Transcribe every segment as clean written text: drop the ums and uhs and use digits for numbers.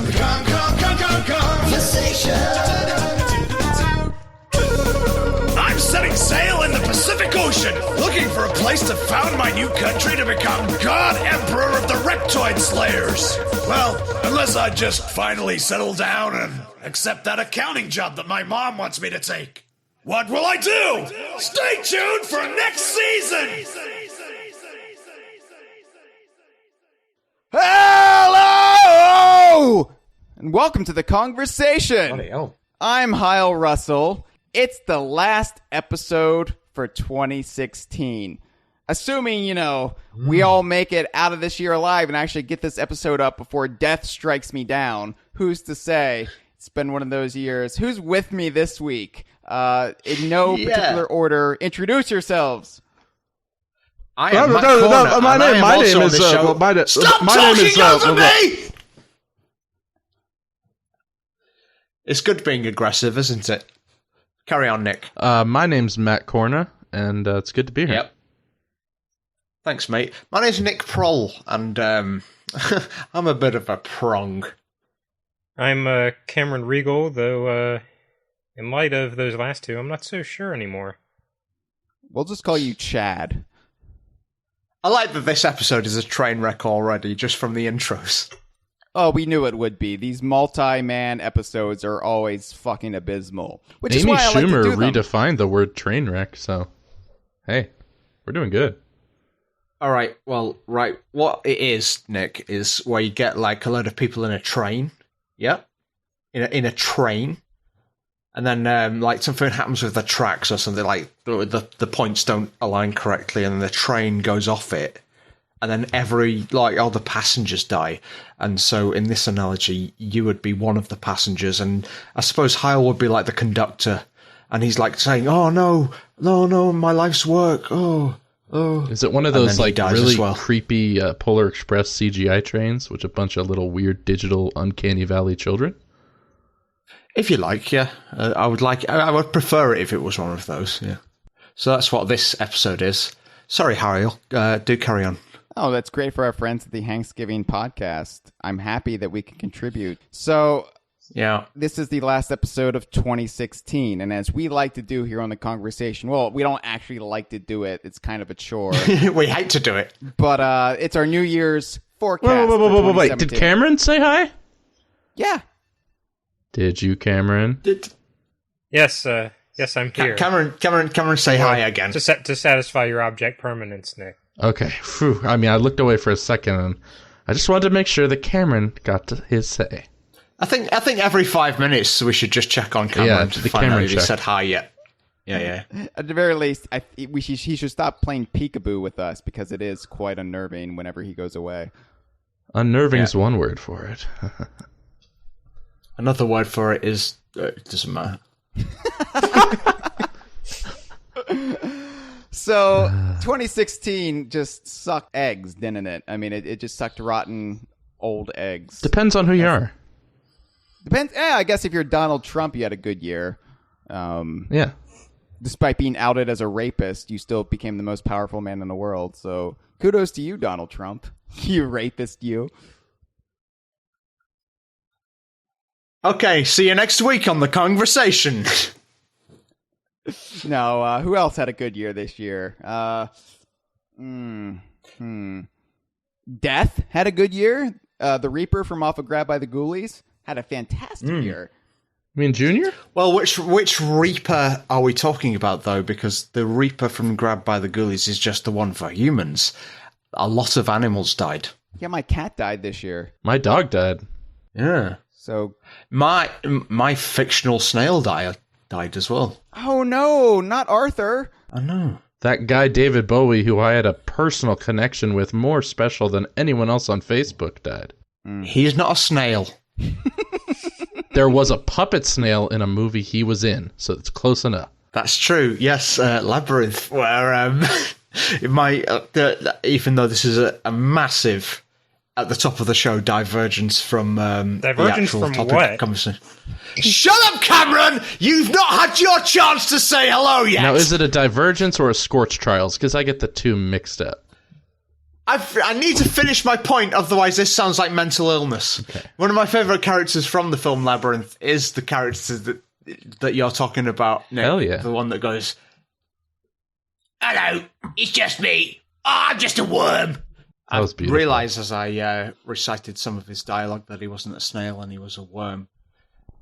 I'm setting sail in the Pacific Ocean, looking for a place to found my new country to become God Emperor of the Reptoid Slayers. Well, unless I just finally settle down and accept that accounting job that my mom wants me to take. What will I do? Stay tuned for next season! Hello! And welcome to the Kongversation. Bloody hell. I'm Hyle Russell. It's the last episode for 2016. Assuming, we all make it out of this year alive and actually get this episode up before death strikes me down. Who's to say? It's been one of those years. Who's with me this week? In no particular order, introduce yourselves. I am Matt Cornah, my name is Stop talking over me! It's good being aggressive, isn't it? Carry on, Nick. My name's Matt Cornah, and it's good to be here. Yep. Thanks, mate. My name's Nick Prol, and I'm a bit of a prong. I'm Cameron Reigle, though in light of those last two, I'm not so sure anymore. We'll just call you Chad. I like that this episode is a train wreck already, just from the intros. Oh, we knew it would be. These multi-man episodes are always fucking abysmal. Which Amy is why I like Schumer to do them. redefined the word train wreck, so hey, we're doing good. All right, well, right, what it is, Nick, is where you get like a load of people in a train, yeah, in a train, and then like something happens with the tracks or something, like the points don't align correctly, and then the train goes off it, and then all the passengers die. And so in this analogy, you would be one of the passengers, and I suppose Hyle would be like the conductor, and he's like saying, "Oh no, my life's work, oh." Is it one of those like really well. creepy Polar Express CGI trains with a bunch of little weird digital Uncanny Valley children? If you like, yeah. I would prefer it if it was one of those, yeah. So that's what this episode is. Sorry, Hyle. Do carry on. Oh, that's great for our friends at the Thanksgiving podcast. I'm happy that we can contribute. So, yeah, this is the last episode of 2016, and as we like to do here on the Kongversation, well, we don't actually like to do it. It's kind of a chore. We hate to do it. But it's our New Year's forecast. Wait. Did Cameron say hi? Yeah. Did you, Cameron? Yes, I'm here. Cameron, say hi again. To satisfy your object permanence, Nick. Okay. Phew. I mean, I looked away for a second, and I just wanted to make sure that Cameron got his say. I think every 5 minutes we should just check on Cameron to find out if he said hi yet. Yeah. At the very least, he should stop playing peekaboo with us, because it is quite unnerving whenever he goes away. Unnerving's one word for it. Another word for it is it doesn't matter. So 2016 just sucked eggs, didn't it? I mean, it just sucked rotten old eggs. Depends on who you are. Depends. Yeah, I guess if you're Donald Trump, you had a good year. Yeah. Despite being outed as a rapist, you still became the most powerful man in the world. So kudos to you, Donald Trump. You rapist, you. Okay, see you next week on the Kongversation. No, who else had a good year this year? Death had a good year. The Reaper from Off of Grab by the Ghoulies had a fantastic year. You mean Junior? Well, which Reaper are we talking about, though? Because the Reaper from Grab by the Ghoulies is just the one for humans. A lot of animals died. Yeah, my cat died this year. My dog died. Yeah. So my fictional snail died as well. Oh no, not Arthur. I know. That guy David Bowie, who I had a personal connection with, more special than anyone else on Facebook, died. He's not a snail. There was a puppet snail in a movie he was in, so it's close enough. That's true. Yes, Labyrinth, where even though this is a massive, at the top of the show, divergence from the actual from topic what? of conversation. Shut up, Cameron! You've not had your chance to say hello yet! Now, is it a divergence or a Scorch Trials? Because I get the two mixed up. I need to finish my point, otherwise this sounds like mental illness. Okay. One of my favourite characters from the film Labyrinth is the character that you're talking about, Nick. Hell yeah. The one that goes, Hello, it's just me. I'm just a worm. That was beautiful. I realised as I recited some of his dialogue that he wasn't a snail and he was a worm.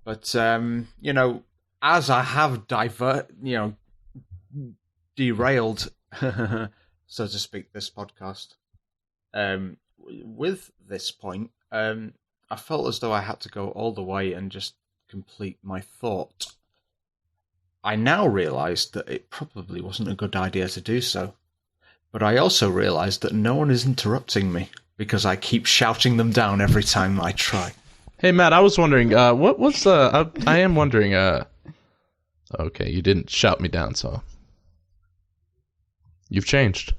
But, you know, as I have derailed, so to speak, this podcast, with this point, I felt as though I had to go all the way and just complete my thought. I now realised that it probably wasn't a good idea to do so. But I also realised that no one is interrupting me because I keep shouting them down every time I try. Hey, Matt, I was wondering, I am wondering, okay, you didn't shout me down, so you've changed.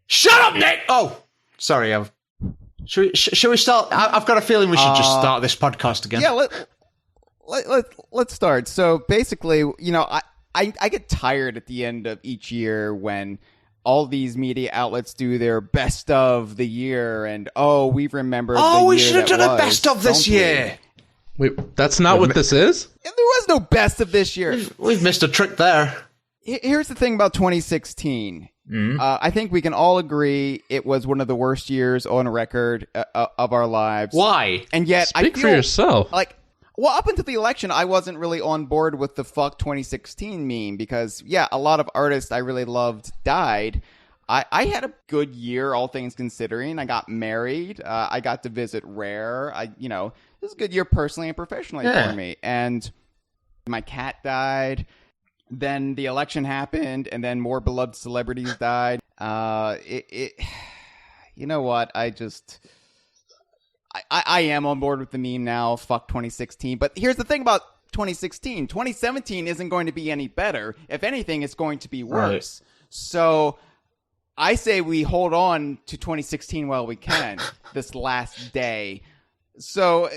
Shut up, Nick! Oh, sorry, should we start? I've got a feeling we should just start this podcast again. Yeah, let's start. So basically, you know, I get tired at the end of each year when all these media outlets do their best of the year, and we remember. We should have done a best of this year. Wait, that's not what this is? There was no best of this year. We've missed a trick there. Here's the thing about 2016. I think we can all agree it was one of the worst years on record of our lives. Why? And yet, Speak for yourself. Like, well, up until the election, I wasn't really on board with the fuck 2016 meme because, yeah, a lot of artists I really loved died. I had a good year, all things considering. I got married. I got to visit Rare. It was a good year personally and professionally for me. And my cat died. Then the election happened, and then more beloved celebrities died. You know what? I am on board with the meme now. Fuck 2016. But here's the thing about 2016. 2017 isn't going to be any better. If anything, it's going to be worse. Right. So I say we hold on to 2016 while we can this last day. So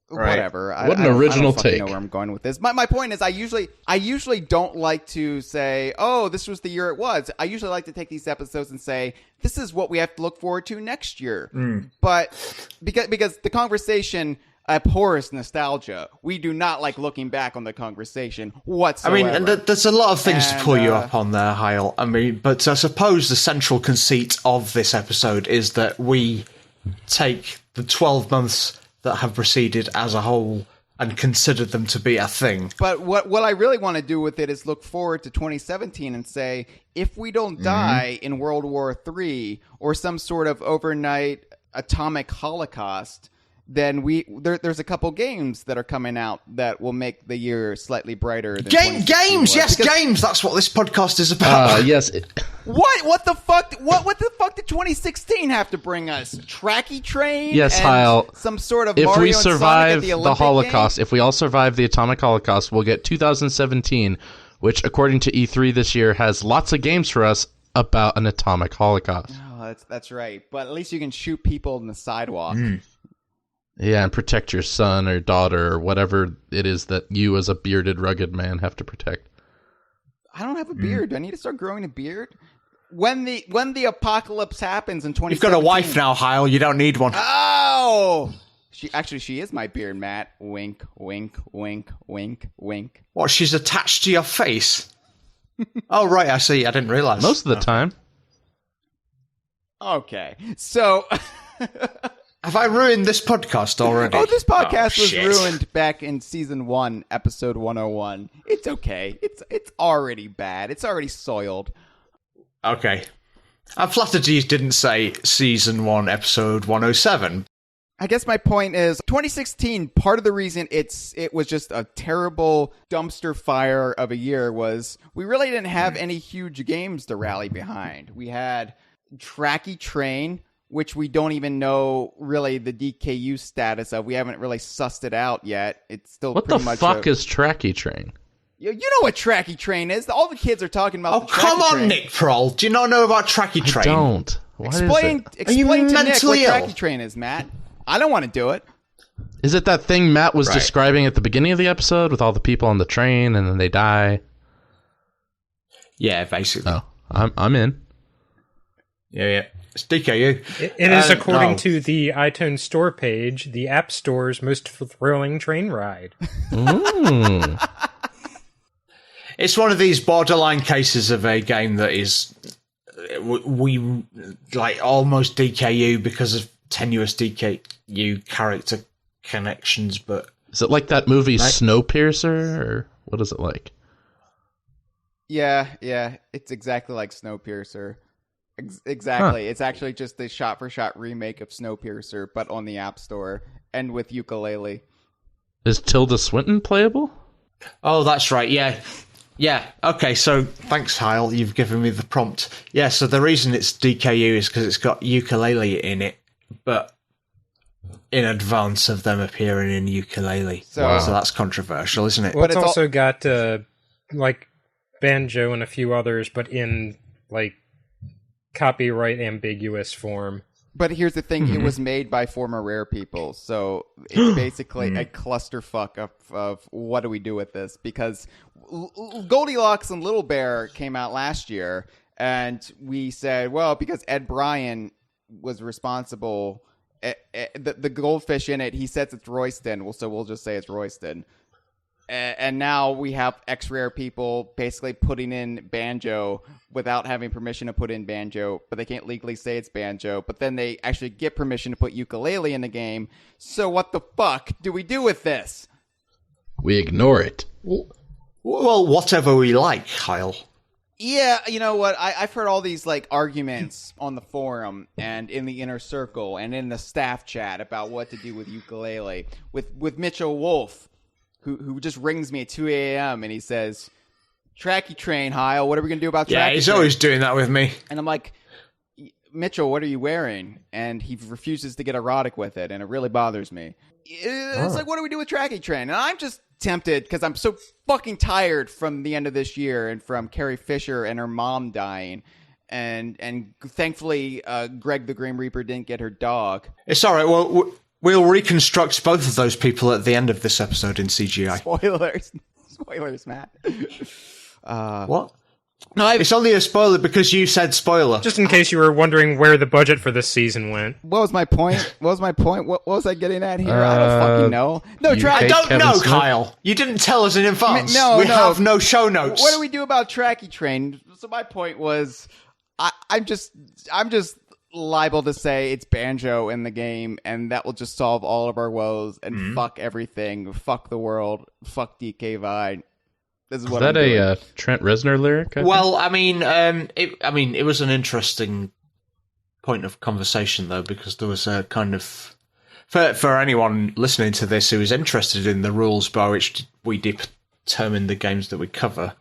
whatever. What an original take. I don't know where I'm going with this. My point is I usually don't like to say, oh, this was the year it was. I usually like to take these episodes and say, this is what we have to look forward to next year. But because the conversation abhors nostalgia, we do not like looking back on the conversation whatsoever. I mean, and there's a lot of things to pull you up on there, Hyle. I mean, but I suppose the central conceit of this episode is that we take the 12 months that have preceded as a whole and consider them to be a thing. But what I really want to do with it is look forward to 2017 and say, if we don't die in World War III or some sort of overnight atomic holocaust, then there's a couple games that are coming out that will make the year slightly brighter. Than games, yes, games. That's what this podcast is about. Yes. What the fuck? What the fuck did 2016 have to bring us? Tracky Train? Yes, and Hyle. Some sort of if Mario we survive and Sonic the Holocaust, game? if we all survive the atomic Holocaust, we'll get 2017, which, according to E3 this year, has lots of games for us about an atomic Holocaust. Oh, that's right. But at least you can shoot people in the sidewalk. Yeah, and protect your son or daughter or whatever it is that you as a bearded, rugged man have to protect. I don't have a beard. Do I need to start growing a beard? When the apocalypse happens in 2017... You've got a wife now, Hyle. You don't need one. Oh! She is my beard, Matt. Wink, wink, wink, wink, wink. What, she's attached to your face? Oh, right, I see. I didn't realize. Most of the time. Okay, so... Have I ruined this podcast already? Oh, this podcast was ruined back in season 1, episode 101. It's okay. It's already bad. It's already soiled. Okay. I'm flattered you didn't say season 1, episode 107. I guess my point is 2016, part of the reason it was just a terrible dumpster fire of a year was we really didn't have any huge games to rally behind. We had Tracky Train, which we don't even know really the DKU status of. We haven't really sussed it out yet. It's still what pretty the much fuck is Tracky Train? You know what Tracky Train is. All the kids are talking about the Tracky come on, Train. Nick Prol. Do you not know about Tracky Train? I don't. What explain is it? Explain to Nick what mentally ill? Tracky Train is, Matt. I don't want to do it. Is it that thing Matt was Right. describing at the beginning of the episode with all the people on the train and then they die? Yeah, basically. Oh, I'm in. Yeah. It's DKU. It is, according no. to the iTunes Store page, the App Store's most thrilling train ride. It's one of these borderline cases of a game that is we like almost DKU because of tenuous DKU character connections, but Is it like that movie Snowpiercer, or what is it like? Yeah, it's exactly like Snowpiercer. Exactly. It's actually just the shot-for-shot remake of Snowpiercer, but on the App Store and with Yooka-Laylee. Is Tilda Swinton playable? oh, that's right. Yeah. Okay. So thanks, Hyle. You've given me the prompt. Yeah. So the reason it's DKU is because it's got Yooka-Laylee in it, but in advance of them appearing in Yooka-Laylee. So- So that's controversial, isn't it? Well, But it's it's also got, like, Banjo and a few others, but in, like, copyright ambiguous form. But here's the thing, it was made by former Rare people, so it's basically a clusterfuck of what do we do with this? Because Goldilocks and Little Bear came out last year, and we said, well, because Ed Bryan was responsible, the goldfish in it, he says it's Royston, so we'll just say it's Royston. And now we have ex-Rare people basically putting in Banjo without having permission to put in Banjo, but they can't legally say it's Banjo. But then they actually get permission to put Yooka-Laylee in the game. So what the fuck do we do with this? We ignore it. Well, whatever we like, Hyle. Yeah, you know what? I've heard all these like arguments on the forum and in the inner circle and in the staff chat about what to do with Yooka-Laylee. With Mitchell Wolf, who just rings me at 2 a.m. and he says, Tracky Train, Hyle, what are we going to do about Tracky Train? Yeah, he's always doing that with me. And I'm like, Mitchell, what are you wearing? And he refuses to get erotic with it, and it really bothers me. It's like, what do we do with Tracky Train? And I'm just tempted, because I'm so fucking tired from the end of this year and from Carrie Fisher and her mom dying. And thankfully, Greg the Grim Reaper didn't get her dog. It's all right. Well, we'll reconstruct both of those people at the end of this episode in CGI. Spoilers, Matt. What? No, It's only a spoiler because you said spoiler. Just in case you were wondering where the budget for this season went. What was my point? What was I getting at here? I don't fucking know. No, you Tracky. I hate don't Kevin know, Smith? Kyle. You didn't tell us in advance. No, we no. have no show notes. What do we do about Tracky Train? So my point was, I'm just liable to say it's Banjo in the game, and that will just solve all of our woes and fuck everything, fuck the world, fuck DK Vine. This is Is what that I'm doing. a Trent Reznor lyric? I think? Well, it was an interesting point of conversation though, because there was a kind of for anyone listening to this who is interested in the rules by which we determine the games that we cover.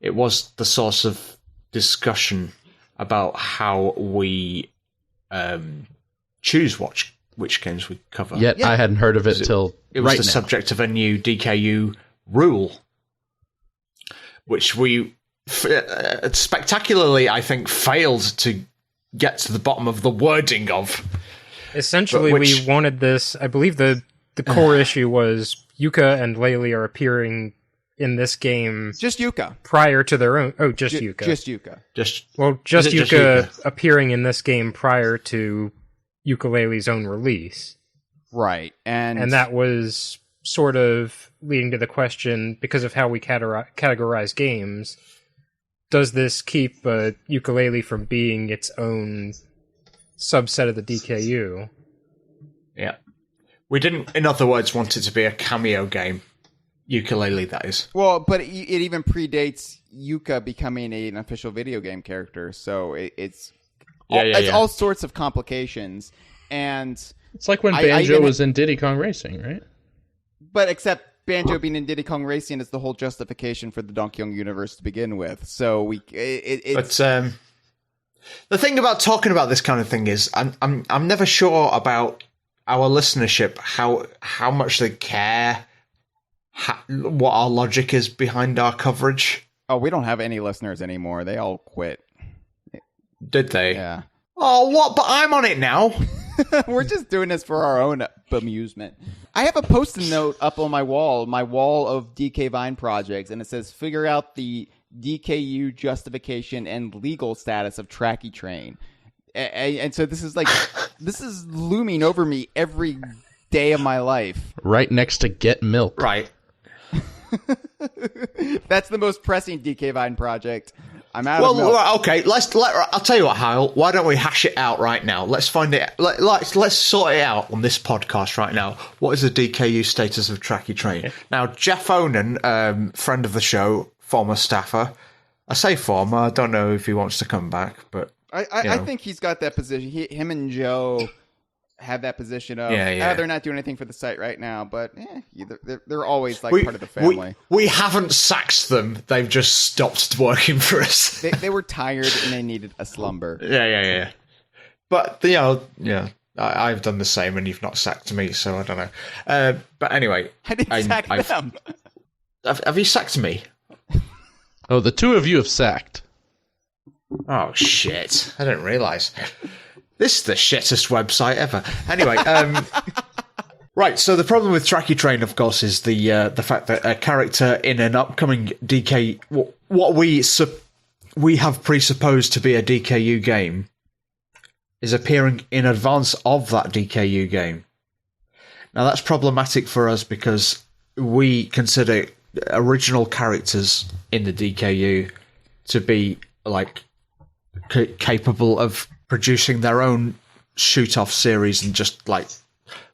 It was the source of discussion about how we choose which games we cover. Yet I hadn't heard of it till It was right the now. subject of a new DKU rule, which we spectacularly, I think, failed to get to the bottom of the wording of. Essentially, we wanted this. I believe the core issue was Yooka and Laylee are appearing in this game Just Yooka. prior to their own. Oh, just Yooka. Just Yooka. Just Just Is it just Yooka Yooka? appearing in this game prior to Yooka-Laylee's own release. Right. And that was sort of leading to the question, because of how we categorize games, does this keep Yooka-Laylee from being its own subset of the DKU? yeah. We didn't, in other words, want it to be a cameo game. Yooka-Laylee, that is. Well, but it even predates Yooka becoming an official video game character, so it's all sorts of complications. And It's like when I Banjo even- was in Diddy Kong Racing, right? but except Banjo being in Diddy Kong Racing is the whole justification for the Donkey Kong universe to begin with. So it's But the thing about talking about this kind of thing is, I'm never sure about our listenership, how much they care, what our logic is behind our coverage. oh, we don't have any listeners anymore. They all quit. Did they? Yeah. Oh, what? But I'm on it now. We're just doing this for our own amusement. I have a post-it note up on my wall of DK Vine projects, and it says, figure out the DKU justification and legal status of Tracky Train. And so this is looming over me every day of my life. Right next to Get Milk. Right. That's the most pressing DK Vine project. I'm out of milk. Well, okay. I'll tell you what, Hyle. Why don't we hash it out right now? Let's find it. Let's sort it out on this podcast right now. What is the DKU status of Tracky Train? Now, Jeff Onan, friend of the show, former staffer. I say former. I don't know if he wants to come back, but I think he's got that position. Him and Joe have that position of they're not doing anything for the site right now, but they're always part of the family. We haven't sacked them. They've just stopped working for us. They were tired and they needed a slumber. Yeah. But I've done the same, and you've not sacked me, so I don't know. But anyway, I didn't sack them. Have you sacked me? Oh, the two of you have sacked. Oh shit! I didn't realise. This is the shittest website ever. Anyway, right. So the problem with Tracky Train, of course, is the fact that a character in an upcoming DK, what we have presupposed to be a DKU game, is appearing in advance of that DKU game. Now that's problematic for us because we consider original characters in the DKU to be capable of producing their own shoot-off series, and just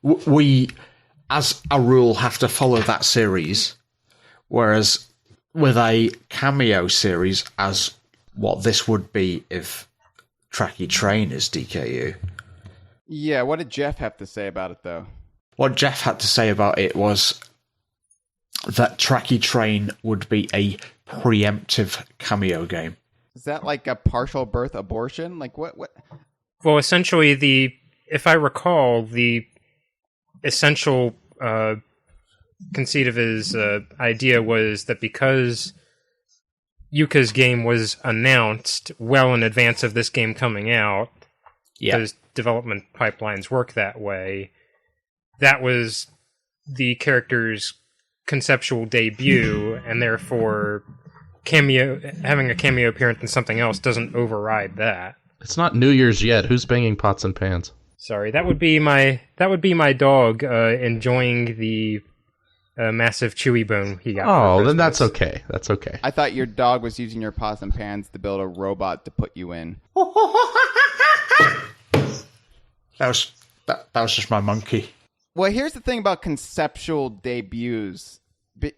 we, as a rule, have to follow that series. Whereas with a cameo series, as what this would be if Tracky Train is DKU. Yeah, what did Jeff have to say about it, though? What Jeff had to say about it was that Tracky Train would be a preemptive cameo game. Is that like a partial birth abortion? Like what? Well, essentially, if I recall, the essential conceit of his idea was that because Yuka's game was announced well in advance of this game coming out, because development pipelines work that way, that was the character's conceptual debut, and therefore having a cameo appearance in something else doesn't override that. It's not New Year's yet. Who's banging pots and pans? Sorry, that would be my dog enjoying the massive chewy bone he got. Oh, then that's okay. That's okay. I thought your dog was using your pots and pans to build a robot to put you in. That was just my monkey. Well, here's the thing about conceptual debuts.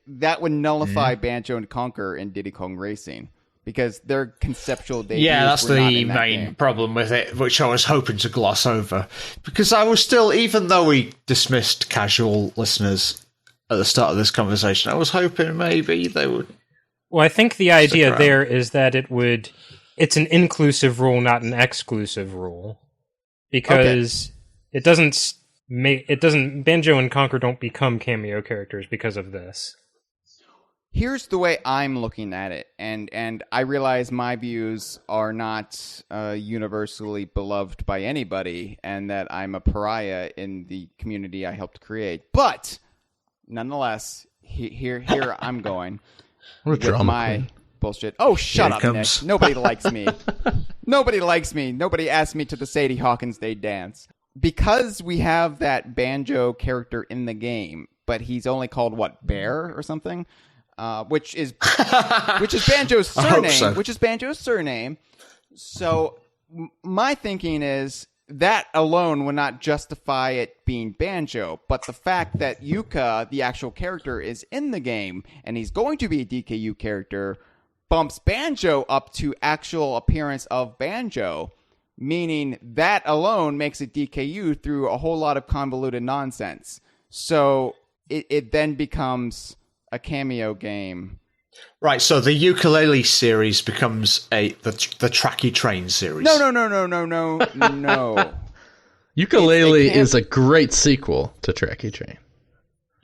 That would nullify Banjo and Conquer in Diddy Kong Racing, because their conceptual debuts. Yeah, that's were not the in that main game. problem with it, which I was hoping to gloss over. Because I was still, even though we dismissed casual listeners at the start of this conversation, I was hoping maybe they would. Well, I think the idea there is that it's an inclusive rule, not an exclusive rule, because it doesn't Banjo and Conquer don't become cameo characters because of this. Here's the way I'm looking at it, and I realize my views are not universally beloved by anybody, and that I'm a pariah in the community I helped create. But nonetheless, here I'm going What a with drama my queen. bullshit. Oh, shut Here up, it Nick. comes. Nobody likes me. Nobody likes me. Nobody asked me to the Sadie Hawkins Day dance. Because we have that Banjo character in the game, but he's only called Bear or something, which is Banjo's surname. so. Which is Banjo's surname. So my thinking is that alone would not justify it being Banjo, but the fact that Yuka, the actual character, is in the game and he's going to be a DKU character, bumps Banjo up to actual appearance of Banjo. Meaning that alone makes it DKU through a whole lot of convoluted nonsense. So it then becomes a cameo game. Right, so the Yooka-Laylee series becomes the Tracky Train series. No. Yooka-Laylee is a great sequel to Tracky Train.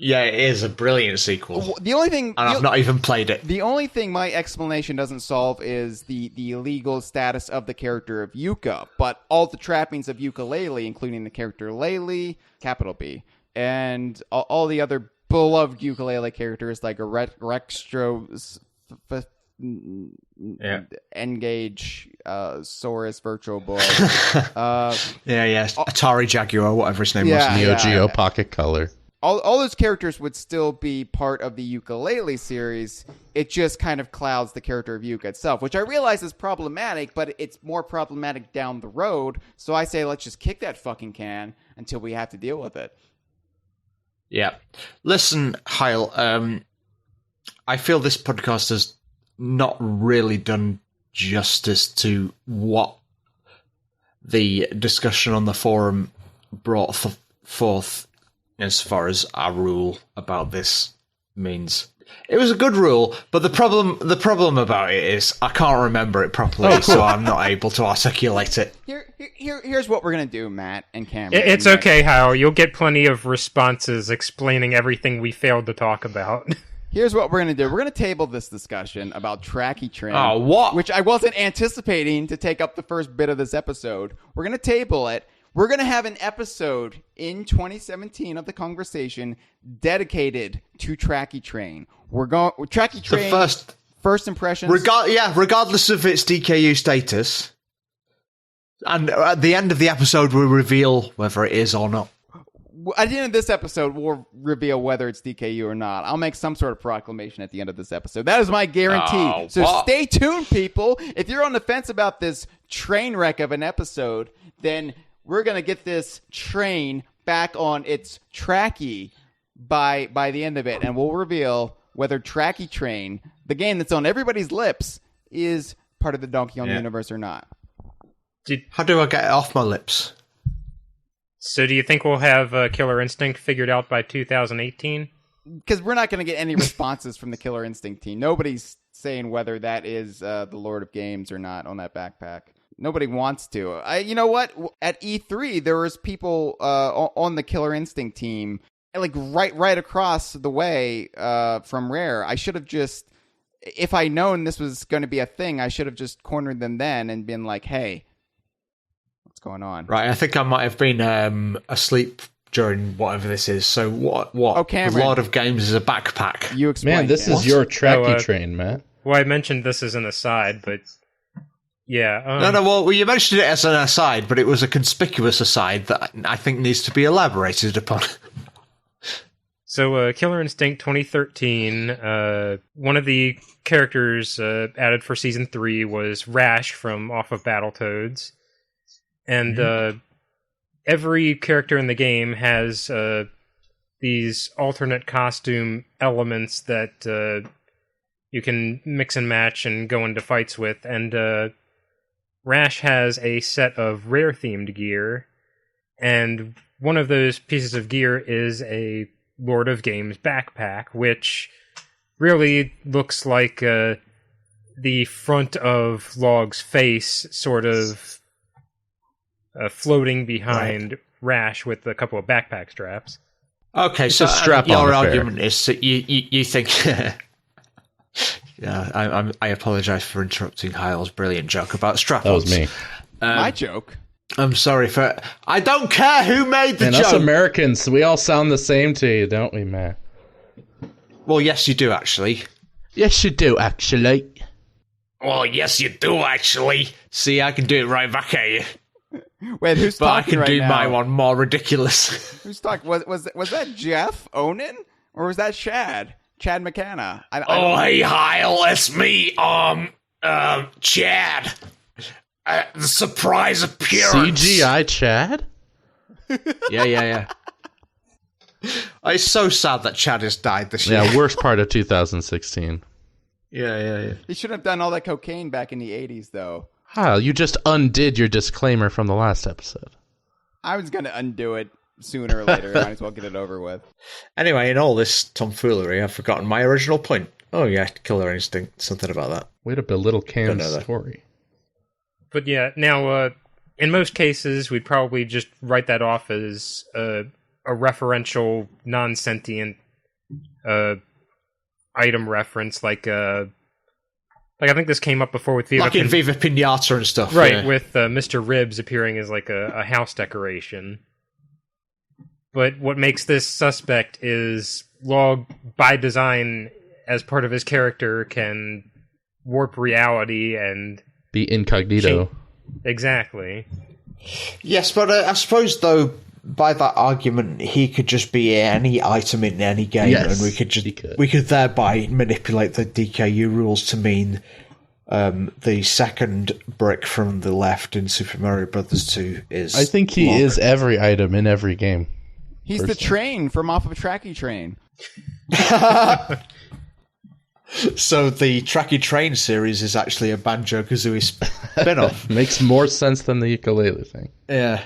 Yeah, it is a brilliant sequel. The only thing, And I've not even played it. the only thing my explanation doesn't solve is the legal status of the character of Yuka, but all the trappings of Yooka-Laylee, including the character Laylee, capital B, and all the other beloved Yooka-Laylee characters like a Rextro Engage Saurus Virtual Boy. Atari Jaguar, whatever his name was. Neo Geo Pocket Color. All those characters would still be part of the Yooka-Laylee series. It just kind of clouds the character of Yuka itself, which I realize is problematic, but it's more problematic down the road. So I say, let's just kick that fucking can until we have to deal with it. Yeah. Listen, Hyle, I feel this podcast has not really done justice to what the discussion on the forum brought forth as far as our rule about this means. It was a good rule, but the problem about it is I can't remember it properly, so I'm not able to articulate it. Here's what we're gonna do, Matt and Cameron. It's okay, Hyle. You'll get plenty of responses explaining everything we failed to talk about. Here's what we're going to do. We're going to table this discussion about Tracky Train. Oh, what? Which I wasn't anticipating to take up the first bit of this episode. We're going to table it. We're going to have an episode in 2017 of the Kongversation dedicated to Tracky Train. Tracky Train, the first impressions. Regardless of its DKU status. And at the end of the episode, we'll reveal whether it is or not. At the end of this episode, we'll reveal whether it's DKU or not. I'll make some sort of proclamation at the end of this episode. That is my guarantee. Stay tuned, people. If you're on the fence about this train wreck of an episode, then we're going to get this train back on its tracky by the end of it. And we'll reveal whether Tracky Train, the game that's on everybody's lips, is part of the Donkey Kong universe or not. How do I get it off my lips? So do you think we'll have Killer Instinct figured out by 2018? Because we're not going to get any responses from the Killer Instinct team. Nobody's saying whether that is the Lord of Games or not on that backpack. Nobody wants to. You know what? At E3, there was people on the Killer Instinct team, like right across the way from Rare. I should have just, if I known this was going to be a thing, I should have just cornered them then and been like, hey, going on. Right, I think I might have been asleep during whatever this is. So what? Oh, Cameron. The Lord of Games is a backpack. You explain. Man, this is your Tracky Train, Matt. Well, I mentioned this as an aside, but yeah. Well, you mentioned it as an aside, but it was a conspicuous aside that I think needs to be elaborated upon. So, Killer Instinct 2013, one of the characters added for Season 3 was Rash from Off of Battletoads. And every character in the game has these alternate costume elements that you can mix and match and go into fights with. And Rash has a set of rare-themed gear, and one of those pieces of gear is a Lord of Games backpack, which really looks like the front of Log's face, sort of floating behind Rash with a couple of backpack straps. Okay, so your argument is that you think... Yeah, I apologise for interrupting Hyle's brilliant joke about strap-ons. That was me. My joke? I'm sorry for... I don't care who made the joke! Us Americans, we all sound the same to you, don't we, Matt? Well, yes, you do, actually. Yes, you do, actually. Well, yes, you do, actually. See, I can do it right back at you. Wait, who's talking right now? But I can do my one more ridiculous. Who's talking? Was that Jeff Onan? Or was that Chad? Chad McKenna. Hey, Hyle, it's me, Chad. The surprise appearance. CGI Chad? Yeah. It's so sad that Chad has died this year. Yeah, worst part of 2016. Yeah. He shouldn't have done all that cocaine back in the 80s, though. Hyle, you just undid your disclaimer from the last episode. I was going to undo it sooner or later. Might as well get it over with. Anyway, in all this tomfoolery, I've forgotten my original point. Oh, yeah, Killer Instinct. Something about that. Way to belittle Cam's story. But yeah, now, in most cases, we'd probably just write that off as a referential, non-sentient item reference, like I think this came up before with Viva like in Viva Pinata and stuff. Right, yeah. with Mr. Ribs appearing as like a house decoration. But what makes this suspect is Log, by design, as part of his character, can warp reality and Be incognito. Exactly. Yes, but I suppose, though, by that argument, he could just be any item in any game, Yes, and he could. we could thereby manipulate the DKU rules to mean the second brick from the left in Super Mario Brothers 2 is. I think he is every item in every game. He's the train from off of Tracky Train. So the Tracky Train series is actually a Banjo-Kazooie spin-off. Makes more sense than the ukulele thing. Yeah.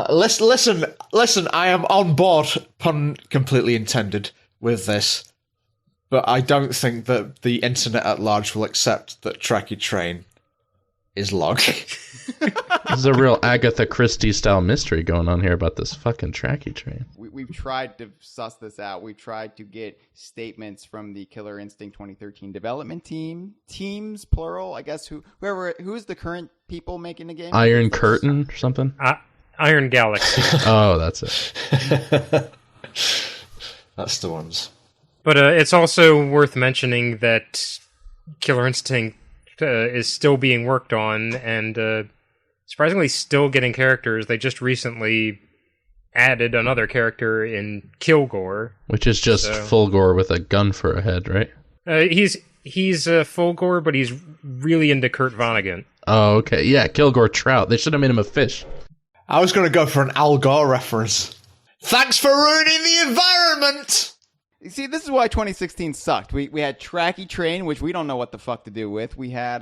Listen, I am on board, pun completely intended, with this. But I don't think that the internet at large will accept that Tracky Train is long. There's a real Agatha Christie-style mystery going on here about this fucking Tracky Train. We've tried to suss this out. We've tried to get statements from the Killer Instinct 2013 development teams, plural, I guess, who's the current people making the game? Iron Curtain or something? Iron Galaxy. Oh, that's it. That's the ones. But it's also worth mentioning that Killer Instinct is still being worked on, and surprisingly still getting characters. They just recently added another character in Kilgore. Which is just Fulgore with a gun for a head, right? He's Fulgore, but he's really into Kurt Vonnegut. Oh, okay. Yeah, Kilgore Trout. They should have made him a fish. I was going to go for an Al Gore reference. Thanks for ruining the environment! You see, this is why 2016 sucked. We had Tracky Train, which we don't know what the fuck to do with. We had,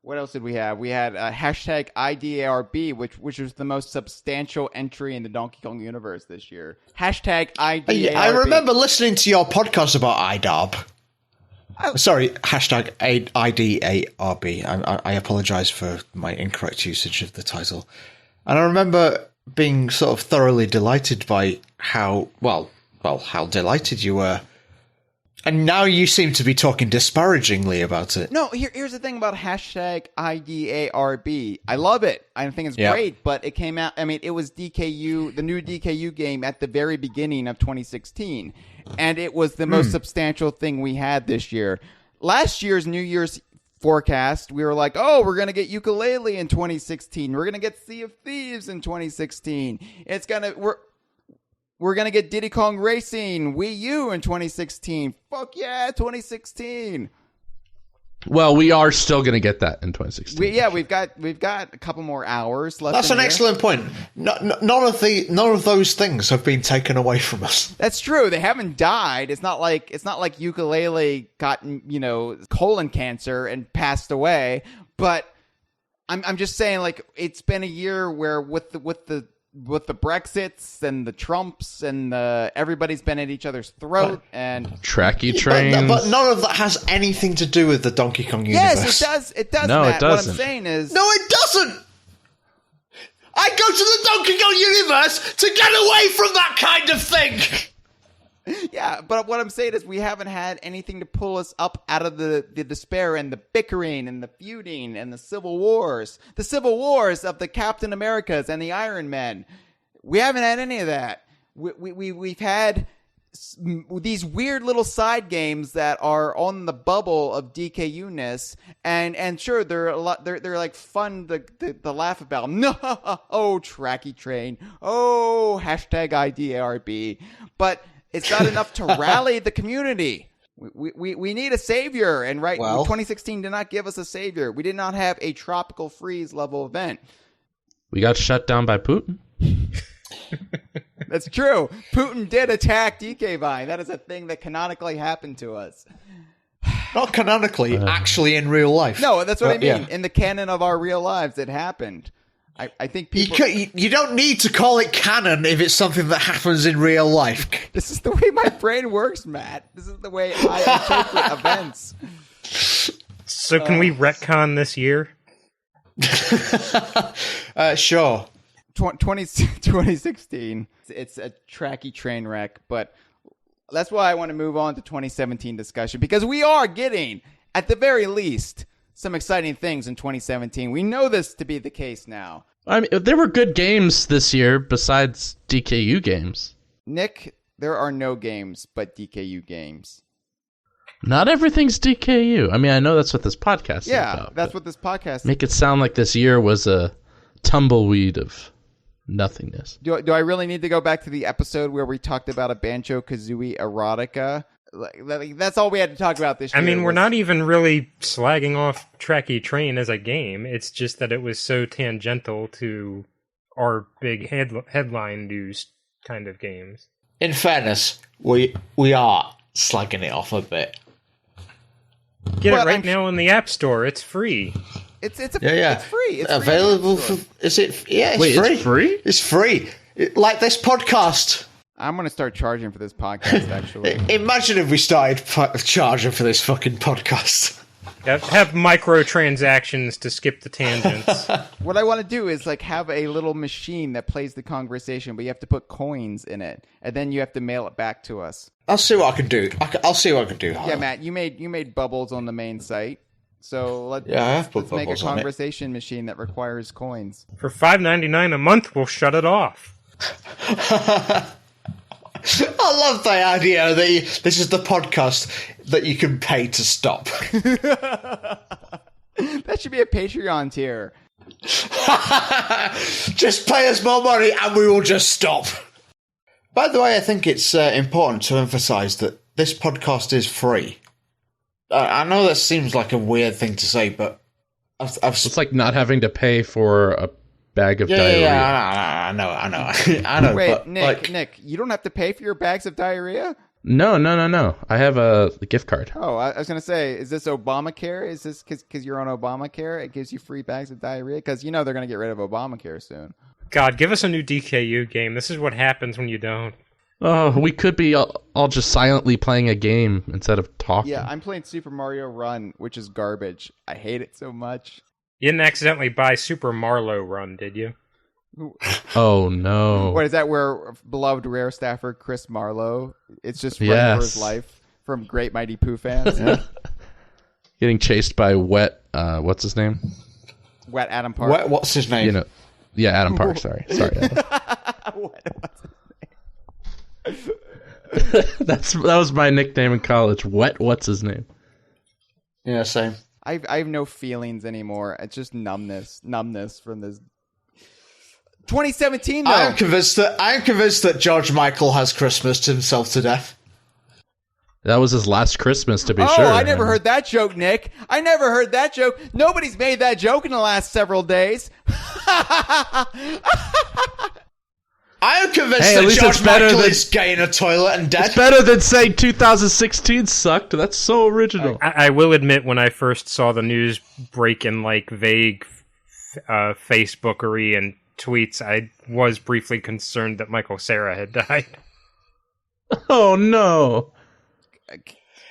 what else did we have? We had hashtag IDARB, which was the most substantial entry in the Donkey Kong universe this year. Hashtag IDARB. I remember listening to your podcast about IDARB. Sorry, hashtag IDARB. I apologize for my incorrect usage of the title. And I remember being sort of thoroughly delighted by how delighted you were. And now you seem to be talking disparagingly about it. No, here's the thing about hashtag IDARB. I love it. I think it's great, but it came out, it was DKU, the new DKU game at the very beginning of 2016. And it was the most substantial thing we had this year. Last year's New Year's forecast, we were like, oh, we're going to get Yooka-Laylee in 2016. We're going to get Sea of Thieves in 2016. We're going to get Diddy Kong Racing Wii U in 2016. Fuck yeah, 2016. Well, we are still going to get that in 2016. We've got a couple more hours left. That's an excellent point. None of those things have been taken away from us. That's true. They haven't died. It's not like Yooka-Laylee got colon cancer and passed away. But I'm just saying, like, it's been a year where with the Brexits and the Trumps and everybody's been at each other's throat and Tracky Train. But none of that has anything to do with the Donkey Kong universe. Yes, it does. It does. No, Matt. it doesn't. What I'm saying is, No, it doesn't. I go to the Donkey Kong universe to get away from that kind of thing. yeah. But what I'm saying is, we haven't had anything to pull us up out of the despair and the bickering and the feuding and the civil wars of the Captain Americas and the Iron Men. We haven't had any of that. We've had these weird little side games that are on the bubble of DKU-ness, and sure, they're a lot. They're like fun to laugh about. No, oh, Tracky Train. Oh, hashtag IDARB. But it's not enough to rally the community. We need a savior, and 2016 did not give us a savior. We did not have a tropical freeze level event. We got shut down by Putin. That's true. Putin did attack DK Vine. That is a thing that canonically happened to us. Not canonically, actually in real life. No, that's what I mean. Yeah. In the canon of our real lives, it happened. I think people... You don't need to call it canon if it's something that happens in real life. This is the way my brain works, Matt. This is the way I interpret events. So can we retcon this year? Sure. 2016, it's a Tracky train wreck, but that's why I want to move on to 2017 discussion, because we are getting, at the very least, some exciting things in 2017. We know this to be the case now. I mean, there were good games this year besides DKU games. Nick, there are no games but DKU games. Not everything's DKU. I mean, I know that's what this podcast is Yeah, about. that's what this podcast is. Make it sound like this year was a tumbleweed of nothingness. Do I really need to go back to the episode where we talked about a Banjo-Kazooie erotica? Like, that's all we had to talk about this year. I mean, we're not even really slagging off Tracky Train as a game. It's just that it was so tangential to our big headline news kind of games. In fairness, we are slagging it off a bit. Get Well, it right I'm now in the App Store. It's free. It's Yeah. free. It's Available free. for... Is it... Yeah, it's Wait, free. it's free? It's free. Like this podcast. I'm going to start charging for this podcast, actually. Imagine if we started charging for this fucking podcast. Have microtransactions to skip the tangents. What I want to do is like have a little machine that plays the Kongversation, but you have to put coins in it, and then you have to mail it back to us. I'll see what I can do. I'll see what I can do. Yeah, Matt, you made bubbles on the main site, so let's Yeah, I have put make a bubbles on it. Conversation machine that requires coins. For $5.99 a month, we'll shut it off. I love the idea that this is the podcast that you can pay to stop. That should be a Patreon tier. Just pay us more money and we will just stop. By the way, I think it's important to emphasise that this podcast is free. I know that seems like a weird thing to say, but I've It's like not having to pay for a bag of diarrhea. Yeah, I know. I know. Wait, but, Nick, you don't have to pay for your bags of diarrhea? No. I have a gift card. Oh, I was going to say, is this Obamacare? Is this because you're on Obamacare? It gives you free bags of diarrhea? Because you know they're going to get rid of Obamacare soon. God, give us a new DKU game. This is what happens when you don't. Oh, we could be all just silently playing a game instead of talking. Yeah, I'm playing Super Mario Run, which is garbage. I hate it so much. You didn't accidentally buy Super Marlow Run, did you? Oh, no. What is that? Where beloved rare staffer Chris Marlowe? It's just running for his life from Great Mighty Pooh fans. Getting chased by wet, what's his name? Wet Adam Park. what's his name? You know, yeah, Adam Park. Sorry. Adam. What's his That was my nickname in college. What's his name? Yeah, same. I have no feelings anymore. It's just numbness from this. 2017 though. I am convinced that George Michael has Christmased himself to death. That was his last Christmas, to be Oh, sure. I never heard that joke, Nick. I never heard that joke. Nobody's made that joke in the last several days. I am convinced Hey, at that least George it's better Michael than- is gay in a toilet and dead. It's better than saying 2016 sucked. That's so original. I will admit, when I first saw the news break in like vague Facebookery and tweets, I was briefly concerned that Michael Cera had died. Oh, no.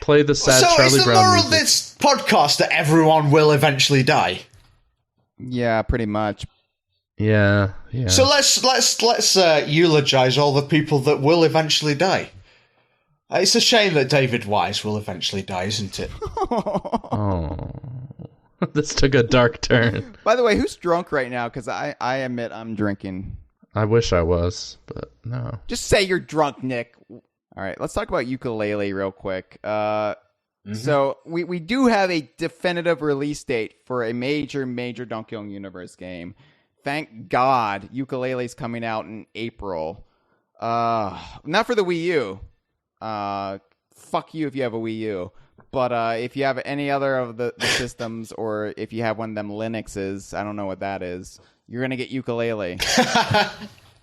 Play the sad So Charlie is the Brown moral music. of this podcast that everyone will eventually die? Yeah, pretty much. Yeah. So let's eulogize all the people that will eventually die. It's a shame that David Wise will eventually die, isn't it? Oh. This took a dark turn. By the way, who's drunk right now? Because I admit I'm drinking. I wish I was, but no. Just say you're drunk, Nick. All right, let's talk about Yooka-Laylee real quick. So we do have a definitive release date for a major Donkey Kong Universe game. Thank God Yooka-Laylee's coming out in April. Not for the Wii U. Fuck you if you have a Wii U. But if you have any other of the systems, or if you have one of them Linuxes, I don't know what that is, you're going to get Yooka-Laylee.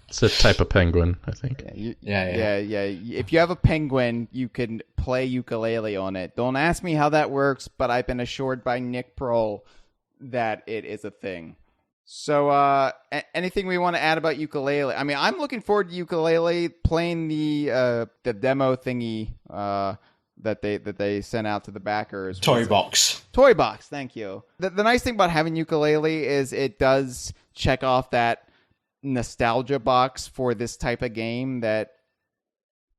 It's a type of penguin, I think. Yeah. If you have a penguin, you can play Yooka-Laylee on it. Don't ask me how that works, but I've been assured by Nick Prol that it is a thing. So, anything we want to add about Yooka-Laylee? I mean, I'm looking forward to Yooka-Laylee playing the demo thingy that they sent out to the backers. Toy box. Toy box, thank you. The nice thing about having Yooka-Laylee is it does check off that nostalgia box for this type of game that,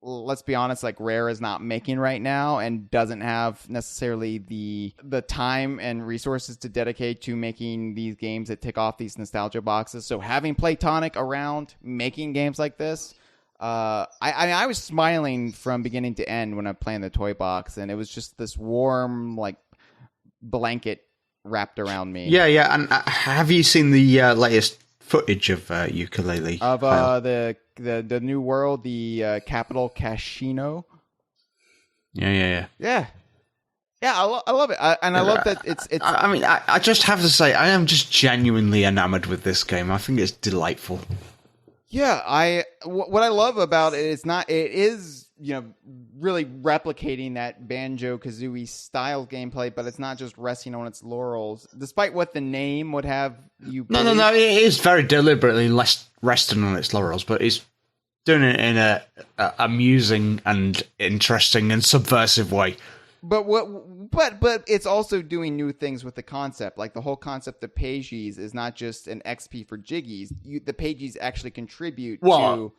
let's be honest, like Rare is not making right now and doesn't have necessarily the time and resources to dedicate to making these games that tick off these nostalgia boxes. So having Playtonic around making games like this I was smiling from beginning to end when I'm playing the toy box, and it was just this warm like blanket wrapped around me. Yeah. And have you seen the latest footage of Yooka-Laylee? Of Hyle? the new world, the capital Casino. Yeah. Yeah. I love it, and I love that it's. I mean, I just have to say, I am just genuinely enamored with this game. I think it's delightful. Yeah, what I love about it is really replicating that Banjo-Kazooie style gameplay, but it's not just resting on its laurels. Despite what the name would have you believe. No, it is very deliberately less resting on its laurels, but it's doing it in a amusing and interesting and subversive way. But it's also doing new things with the concept. Like the whole concept of pages is not just an XP for jiggies. The pages actually contribute to.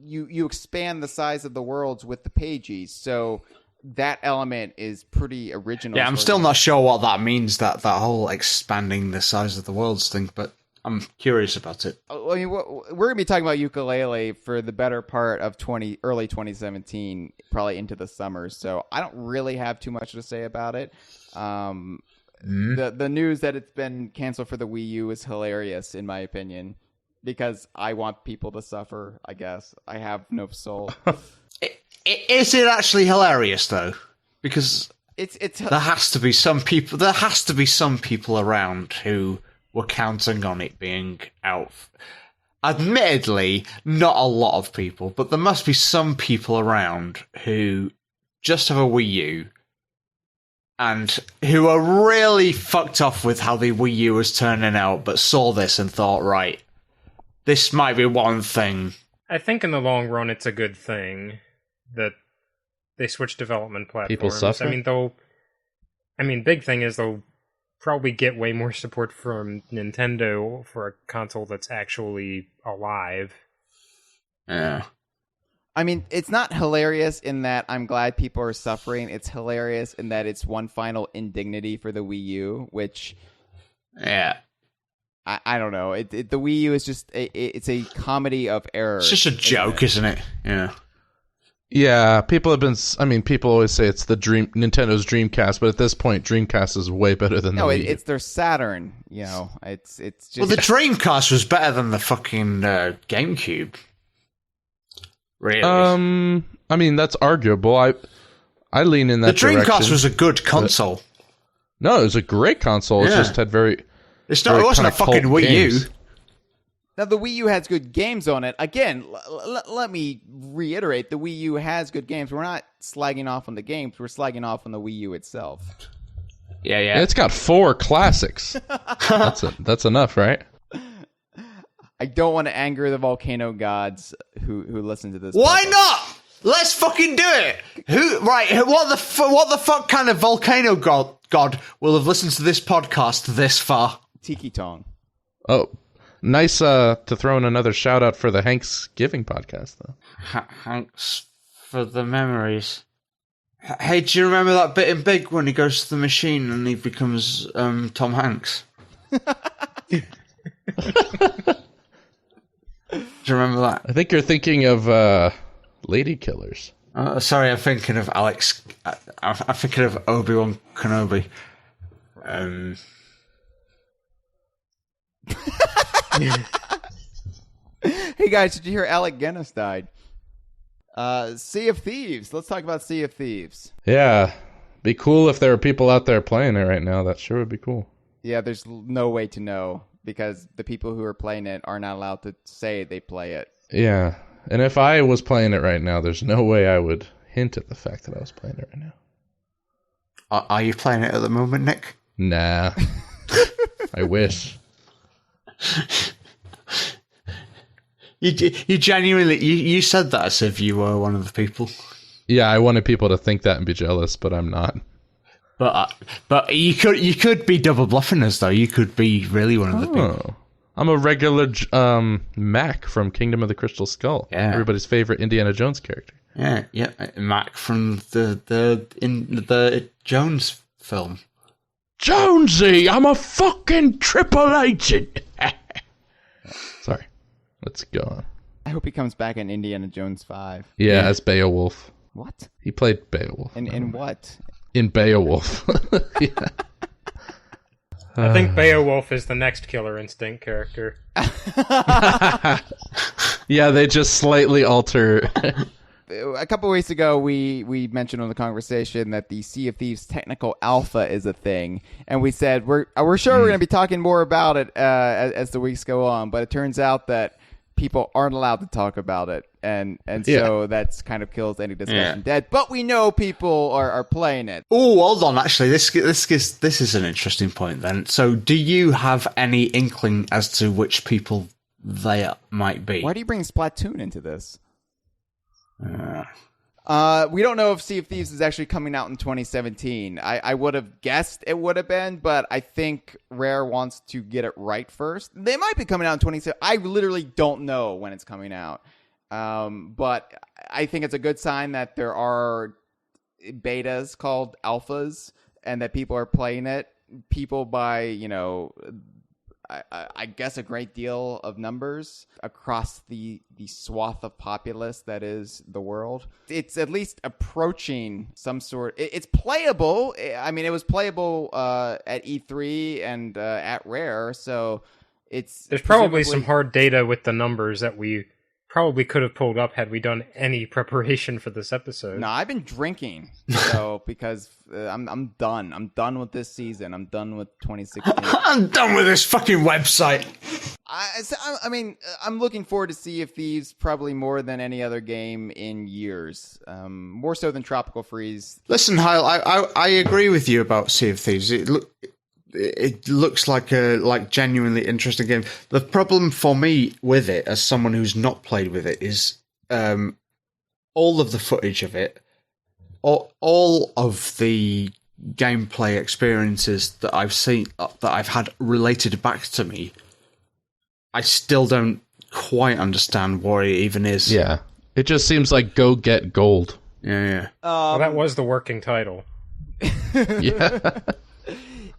You expand the size of the worlds with the pages. So that element is pretty original. Yeah, I'm still not sure what that means. That whole expanding the size of the worlds thing, but I'm curious about it. I mean, we're going to be talking about Yooka-Laylee for the better part of early 2017, probably into the summer. So I don't really have too much to say about it. The news that it's been canceled for the Wii U is hilarious, in my opinion, because I want people to suffer. I guess I have no soul. Is it actually hilarious though? Because there has to be some people. There has to be some people around who were counting on it being out. Admittedly, not a lot of people, but there must be some people around who just have a Wii U and who are really fucked off with how the Wii U was turning out, but saw this and thought, right, this might be one thing. I think in the long run, it's a good thing that they switch development platforms. People suffer? Big thing is they'll probably get way more support from Nintendo for a console that's actually alive. Yeah. I mean, it's not hilarious in that I'm glad people are suffering. It's hilarious in that it's one final indignity for the Wii U, which... Yeah. I don't know. The Wii U is just... It's a comedy of errors. It's just a joke, isn't it? Yeah. Yeah, people always say it's Nintendo's Dreamcast, but at this point, Dreamcast is way better than the Wii U. It's their Saturn. It's just. Well, the Dreamcast was better than the fucking GameCube. Really? That's arguable. I lean in that direction. The Dreamcast was a good console. No, it was a great console. Yeah. It just had It wasn't a fucking Wii U. Now, the Wii U has good games on it. Again, let me reiterate, the Wii U has good games. We're not slagging off on the games. We're slagging off on the Wii U itself. Yeah. It's got 4 classics. That's enough, right? I don't want to anger the volcano gods who listen to this. Why podcast. not? Let's fucking do it. What the fuck kind of volcano god will have listened to this podcast this far? Tiki Tong. Oh, nice to throw in another shout out for the Thanksgiving podcast, though. Thanks for the memories. Hey, do you remember that bit in Big when he goes to the machine and he becomes Tom Hanks? Do you remember that? I think you're thinking of Lady Killers. Sorry, I'm thinking of Alex. I'm thinking of Obi-Wan Kenobi. Hey guys, did you hear Alec Guinness died? Sea of Thieves. Let's talk about Sea of Thieves. Yeah, be cool if there were people out there playing it right now. That sure would be cool. Yeah, there's no way to know because the people who are playing it are not allowed to say they play it. Yeah, and if I was playing it right now, there's no way I would hint at the fact that I was playing it right now. Are you playing it at the moment, Nick? Nah. I wish. You genuinely you said that as if you were one of the people. Yeah, I wanted people to think that and be jealous, but I'm not. But you could be double bluffing us though. You could be really one of the people. I'm a regular Mac from Kingdom of the Crystal Skull. Yeah. Everybody's favorite Indiana Jones character. Yeah, Mac from the Jones film. Jonesy, I'm a fucking triple agent. Sorry. Let's go on. I hope he comes back in Indiana Jones 5. Yeah, as Beowulf. What? He played Beowulf. In what? In Beowulf. Yeah. I think Beowulf is the next Killer Instinct character. Yeah, they just slightly alter. A couple weeks ago, we mentioned on the conversation that the Sea of Thieves technical alpha is a thing, and we said we're sure we're going to be talking more about it as the weeks go on. But it turns out that people aren't allowed to talk about it, and so that's kind of kills any discussion dead. But we know people are playing it. Oh, hold on. Actually, this is an interesting point. Then, so do you have any inkling as to which people they might be? Why do you bring Splatoon into this? We don't know if Sea of Thieves is actually coming out in 2017. I would have guessed it would have been, but I think Rare wants to get it right first. They might be coming out in 2017. I literally don't know when it's coming out. But I think it's a good sign that there are betas called alphas and that people are playing it. People by, I guess a great deal of numbers across the swath of populace that is the world. It's at least approaching some sort. It's playable. I mean, it was playable at E3 and at Rare, so there's probably some hard data with the numbers that we probably could have pulled up had we done any preparation for this episode. No, I've been drinking, so because I'm done. I'm done with this season. I'm done with 2016. I'm done with this fucking website. I mean, I'm looking forward to Sea of Thieves probably more than any other game in years. More so than Tropical Freeze. Listen, Hyle, I agree with you about Sea of Thieves. It looks like a genuinely interesting game. The problem for me with it, as someone who's not played with it, is all of the footage of it, all of the gameplay experiences that I've seen, that I've had related back to me. I still don't quite understand what it even is. Yeah, it just seems like go get gold. Yeah. Well, that was the working title. Yeah.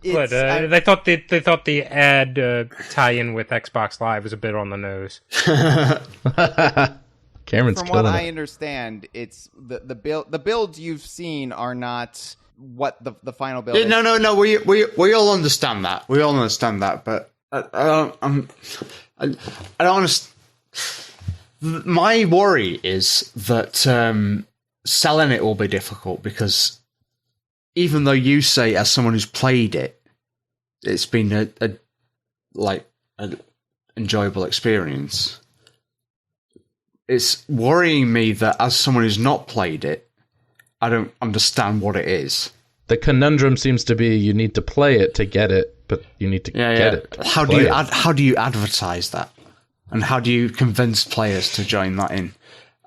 But they thought the ad tie-in with Xbox Live was a bit on the nose. Cameron's From killing what I it. understand, it's the builds you've seen are not what the final build. Yeah, no. We all understand that. We all understand that, but I don't understand. My worry is that selling it will be difficult because even though you say, as someone who's played it, it's been an enjoyable experience. It's worrying me that as someone who's not played it, I don't understand what it is. The conundrum seems to be you need to play it to get it, but you need to get it. How do you advertise that? And how do you convince players to join that in?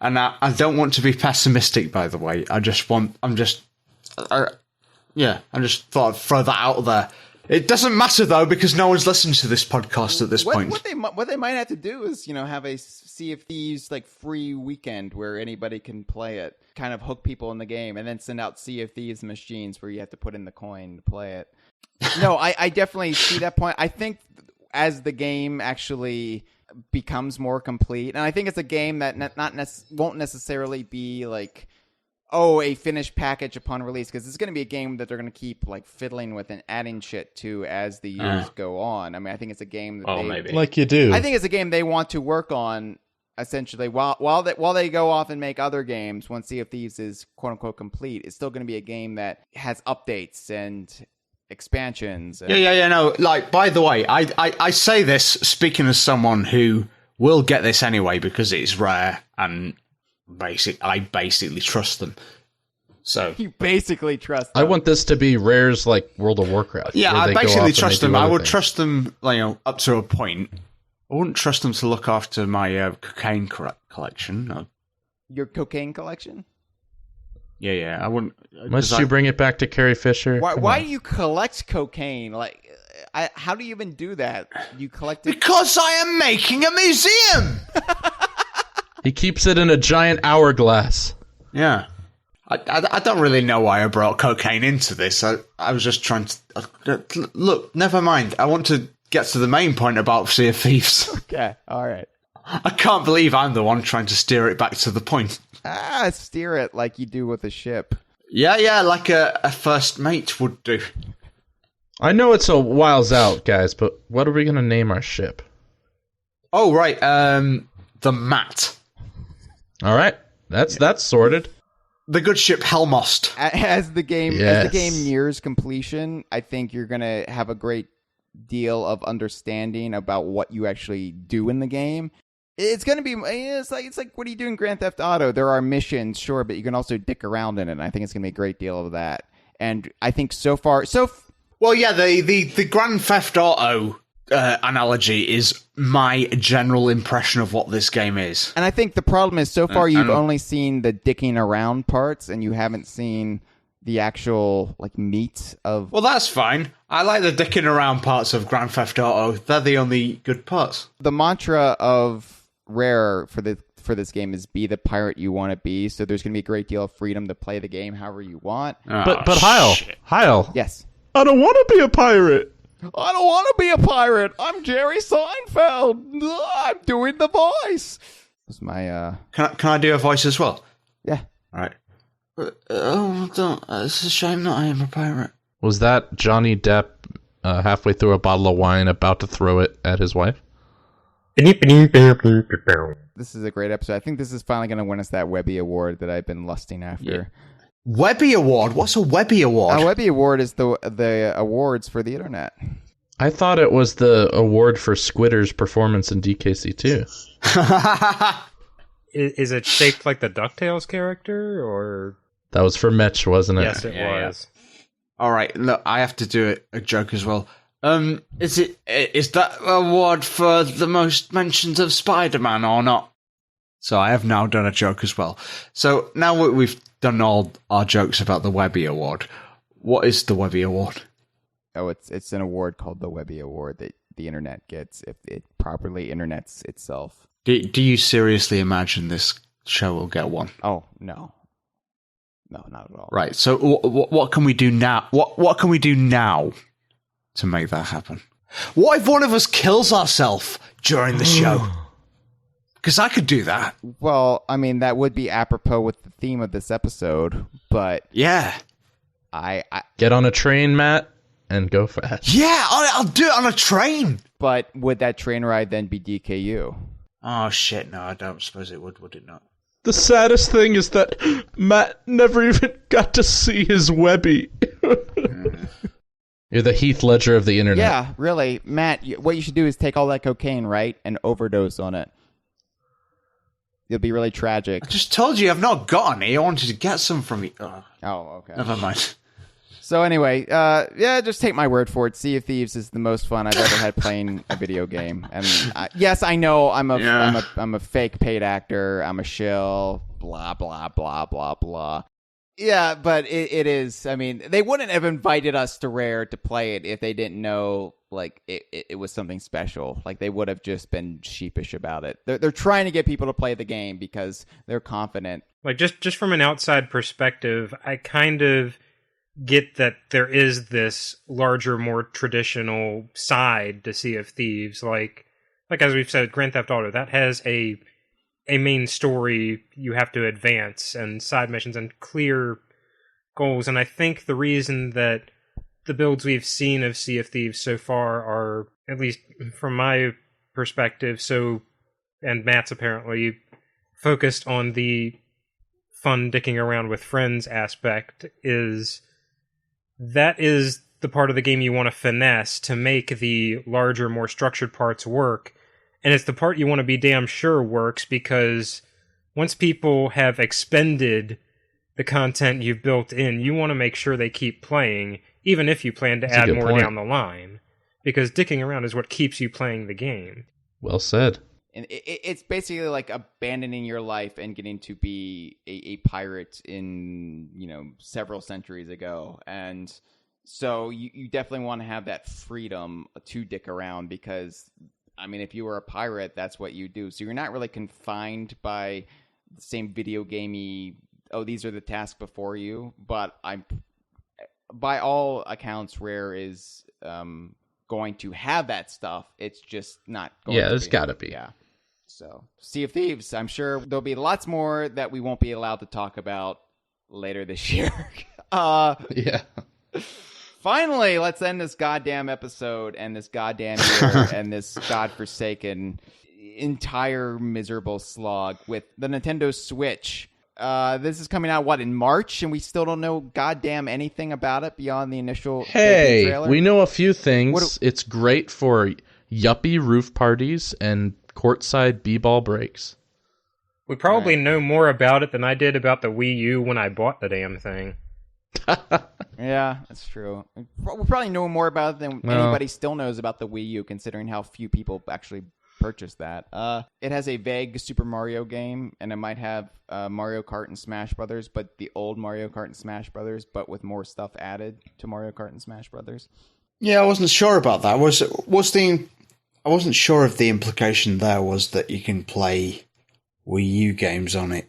And I don't want to be pessimistic, by the way. I just thought I'd throw that out there. It doesn't matter though, because no one's listened to this podcast at this point. What they might have to do is, have a Sea of Thieves free weekend where anybody can play it, kind of hook people in the game, and then send out Sea of Thieves machines where you have to put in the coin to play it. No, I definitely see that point. I think as the game actually becomes more complete, and I think it's a game that won't necessarily be a finished package upon release, because it's going to be a game that they're going to keep fiddling with and adding shit to as the years go on. I mean, I think it's a game that maybe like you do. I think it's a game they want to work on essentially while they go off and make other games. Once Sea of Thieves is quote unquote complete, it's still going to be a game that has updates and expansions. And No, by the way, I say this speaking as someone who will get this anyway because it's Rare and I basically trust them. So you basically trust them. I want this to be Rare's World of Warcraft. Yeah, I basically trust them. I would trust them, up to a point. I wouldn't trust them to look after my cocaine collection. No. Your cocaine collection? Yeah, I wouldn't. Must you bring it back to Carrie Fisher? Why do you collect cocaine? How do you even do that? You collect it because I am making a museum. He keeps it in a giant hourglass. Yeah. I don't really know why I brought cocaine into this. I was just trying to... Look, never mind. I want to get to the main point about Sea of Thieves. Okay, all right. I can't believe I'm the one trying to steer it back to the point. Steer it like you do with a ship. Yeah, like a first mate would do. I know it's a whiles out, guys, but what are we going to name our ship? Oh, right, the Mat. All right, that's sorted. The good ship Helmost. As the game Yes. nears completion, I think you're gonna have a great deal of understanding about what you actually do in the game. It's gonna be it's like what do you do in Grand Theft Auto? There are missions, sure, but you can also dick around in it. And I think it's gonna be a great deal of that. And I think so far, Well, yeah, the Grand Theft Auto analogy is my general impression of what this game is. and I think the problem is so far you've only seen the dicking around parts, and you haven't seen the actual like meat of. Well, that's fine. I like the dicking around parts of Grand Theft Auto. They're the only good parts. The mantra of Rare for this game is be the pirate you want to be. So there's going to be a great deal of freedom to play the game however you want. But Hyle, Yes. I don't want to be a pirate. I don't want to be a pirate. I'm Jerry Seinfeld. I'm doing the voice. That's my Can I do a voice as well? yeah. All right. Don't. It's a shame that I am a pirate. Was that Johnny Depp halfway through a bottle of wine about to throw it at his wife? This is a great episode. I think this is finally going to win us that Webby Award that I've been lusting after. Webby Award? What's a Webby Award? A Webby Award is the awards for the internet. I thought it was the award for Squidder's performance in DKC2. Is it shaped like the DuckTales character, or? That was for Mitch, wasn't it? Yes, it was. All right, look, I have to do a joke as well. Is that award for the most mentions of Spider-Man or not? So I have now done a joke as well. So now we've done all our jokes about the Webby Award. What is the Webby Award? Oh, it's an award called the Webby Award that the internet gets if it properly internets itself. Do you seriously imagine this show will get one? Oh, no. No, not at all. Right. So what can we do now? What can we do now to make that happen? What if one of us kills ourselves during the show? Because I could do that. Well, I mean, that would be apropos with the theme of this episode, but Yeah. I Get on a train, Matt, and go fast. Yeah, I'll do it on a train. but would that train ride then be DKU? Oh, shit. No, I don't suppose it would it not? The saddest thing is that Matt never even got to see his Webby. You're the Heath Ledger of the internet. Yeah, really. Matt, what you should do is take all that cocaine, right, and overdose on it. It'll be really tragic. I just told you I've not got any. I wanted to get some from you. Oh, Okay. never mind. So anyway, just take my word for it. Sea of Thieves is the most fun I've ever had playing a video game. And yes, I know I'm a fake paid actor. I'm a shill. Blah blah blah blah blah. Yeah, but it is. I mean, they wouldn't have invited us to Rare to play it if they didn't know like it was something special. Like they would have just been sheepish about it. They're trying to get people to play the game because they're confident. Like just from an outside perspective, I kind of get that there is this larger, more traditional side to Sea of Thieves. Like as we've said, Grand Theft Auto, that has a main story you have to advance and side missions and clear goals. And I think the reason that the builds we've seen of Sea of Thieves so far are, at least from my perspective, and Matt's apparently, focused on the fun dicking around with friends aspect, is that is the part of the game you want to finesse to make the larger, more structured parts work. And it's the part you want to be damn sure works, because once people have expended the content you've built in, you want to make sure they keep playing, even if you plan to That's a add good more point. down the line. Because dicking around is what keeps you playing the game. Well said. And it's basically like abandoning your life and getting to be a pirate in, several centuries ago. And so you definitely want to have that freedom to dick around because, I mean, if you were a pirate, that's what you do. So you're not really confined by the same video gamey, these are the tasks before you. But by all accounts, Rare is going to have that stuff. It's just not going to Yeah, there's be. got to be. Yeah. So, Sea of Thieves. I'm sure there'll be lots more that we won't be allowed to talk about later this year. Yeah. Finally, let's end this goddamn episode and this goddamn year and this godforsaken entire miserable slog with the Nintendo Switch. This is coming out, in March? And we still don't know goddamn anything about it beyond the initial trailer? We know a few things. It's great for yuppie roof parties and courtside b-ball breaks. We probably know more about it than I did about the Wii U when I bought the damn thing. Yeah, that's true. We'll probably know more about it than anybody still knows about the Wii U, considering how few people actually purchased that. It has a vague Super Mario game, and it might have Mario Kart and Smash Brothers, but the old Mario Kart and Smash Brothers, but with more stuff added to Mario Kart and Smash Brothers. Yeah, I wasn't sure about that. I wasn't sure if the implication there was that you can play Wii U games on it.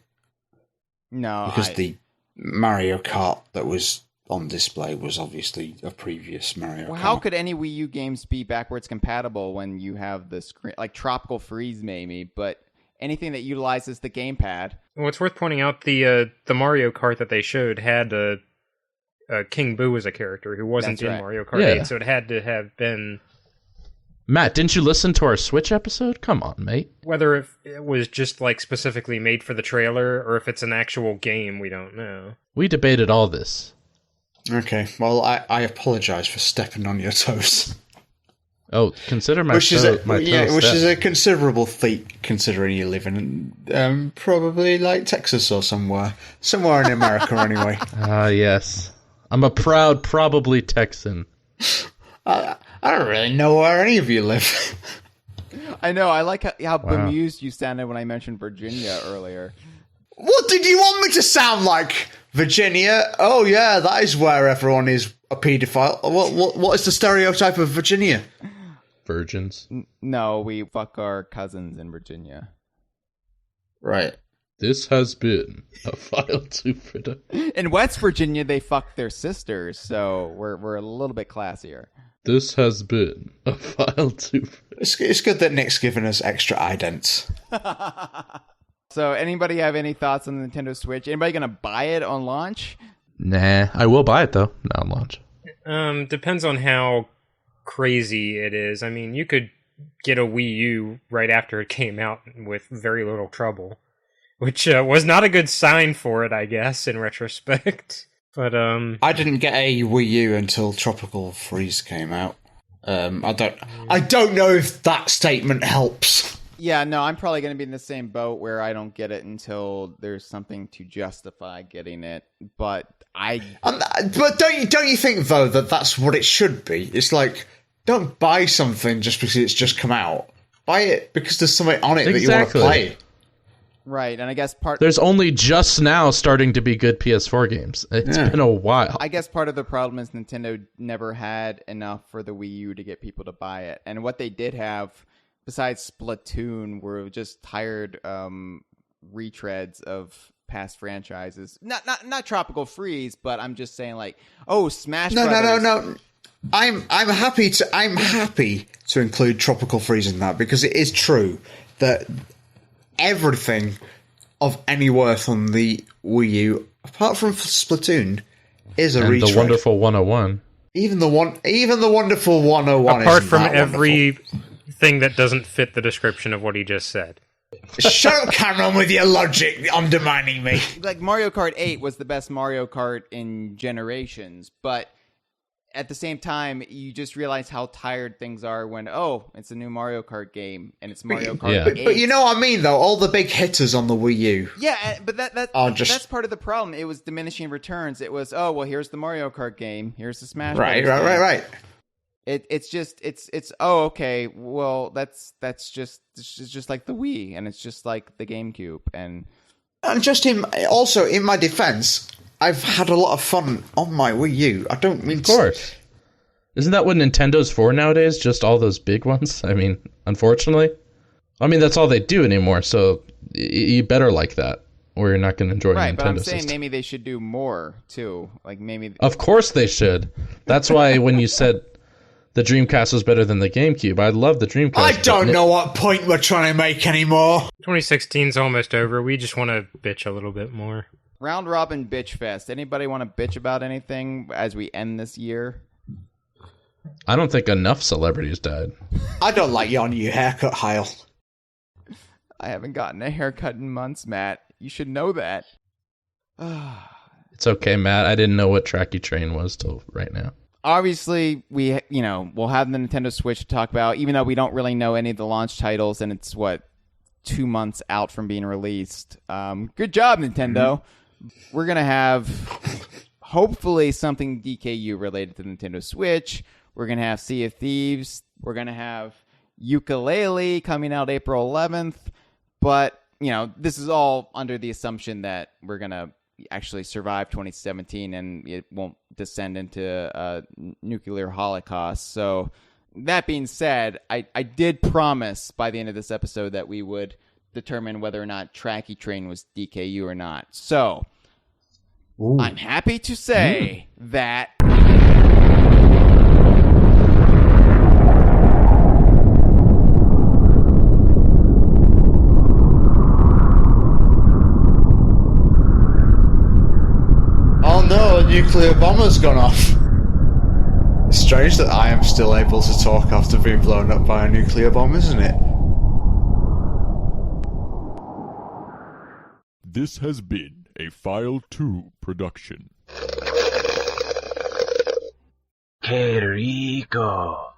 No, because the Mario Kart that was on display was obviously a previous Mario Kart. How could any Wii U games be backwards compatible when you have the screen, like Tropical Freeze maybe, but anything that utilizes the gamepad? Well, it's worth pointing out the Mario Kart that they showed had King Boo as a character who wasn't in Mario Kart 8, so it had to have been... Matt, didn't you listen to our Switch episode? Come on, mate. Whether it was just like specifically made for the trailer or if it's an actual game, we don't know. We debated all this. Okay, well, I apologise for stepping on your toes. Oh, consider my which is a considerable feat, considering you live in probably like Texas or somewhere in America anyway. Yes. I'm a proud, probably Texan. I don't really know where any of you live. I know. I like how bemused you sounded when I mentioned Virginia earlier. What did you want me to sound like? Virginia? Oh yeah, that is where everyone is a paedophile. What is the stereotype of Virginia? Virgins. No, we fuck our cousins in Virginia. Right. This has been a file to Fritter. In West Virginia, they fuck their sisters, so we're a little bit classier. This has been a file to Fritter. It's good that Nick's given us extra idents. So, anybody have any thoughts on the Nintendo Switch? Anybody gonna buy it on launch? Nah, I will buy it though. Not on launch. Depends on how crazy it is. I mean, you could get a Wii U right after it came out with very little trouble, which was not a good sign for it, I guess, in retrospect. But I didn't get a Wii U until Tropical Freeze came out. I don't know if that statement helps. Yeah, no, I'm probably going to be in the same boat where I don't get it until there's something to justify getting it. But but don't you think though that that's what it should be? It's like, don't buy something just because it's just come out. Buy it because there's something on it that you want to play. Right, and I guess there's only just now starting to be good PS4 games. It's been a while. I guess part of the problem is Nintendo never had enough for the Wii U to get people to buy it. And what they did have, besides Splatoon, were just tired retreads of past franchises. Not Tropical Freeze, but I'm just saying like, Smash Brothers. No. I'm happy to include Tropical Freeze in that because it is true that everything of any worth on the Wii U, apart from Splatoon, is a retread. The Wonderful 101. Even the Wonderful 101. Apart from everything that doesn't fit the description of what he just said. Shut up, Cameron, with your logic undermining me. Like Mario Kart 8 was the best Mario Kart in generations, but at the same time, you just realize how tired things are when, it's a new Mario Kart game, and it's Mario Kart 8. But you know what I mean, though? All the big hitters on the Wii U. Yeah, but that's part of the problem. It was diminishing returns. It was, here's the Mario Kart game. Here's the Smash Brothers game. Right. It's okay, well, that's just like the Wii, and it's just like the GameCube. And just in my defense, I've had a lot of fun on my Wii U. I don't mean Of course. Isn't that what Nintendo's for nowadays? Just all those big ones? I mean, unfortunately. I mean, that's all they do anymore, so you better like that, or you're not going to enjoy a Nintendo Right, but I'm saying system. maybe they should do more, too. Like, maybe... Of course they should. That's why when you said the Dreamcast was better than the GameCube. I love the Dreamcast. I don't know what point we're trying to make anymore. 2016's almost over. We just want to bitch a little bit more. Round robin bitch fest. Anybody want to bitch about anything as we end this year? I don't think enough celebrities died. I don't like your new haircut, Hyle. I haven't gotten a haircut in months, Matt. You should know that. It's okay, Matt. I didn't know what Tracky Train was till right now. Obviously, we'll have the Nintendo Switch to talk about, even though we don't really know any of the launch titles, and it's, 2 months out from being released. Good job, Nintendo. We're going to have, hopefully, something DKU related to the Nintendo Switch. We're going to have Sea of Thieves. We're going to have Yooka-Laylee coming out April 11th. But, this is all under the assumption that we're going to actually survive 2017 and it won't descend into a nuclear holocaust. So, that being said, I did promise by the end of this episode that we would determine whether or not Tracky Train was DKU or not. So, ooh. I'm happy to say that... Oh no, a nuclear bomber's gone off. It's strange that I am still able to talk after being blown up by a nuclear bomb, isn't it? This has been a File 2 production. Que rico.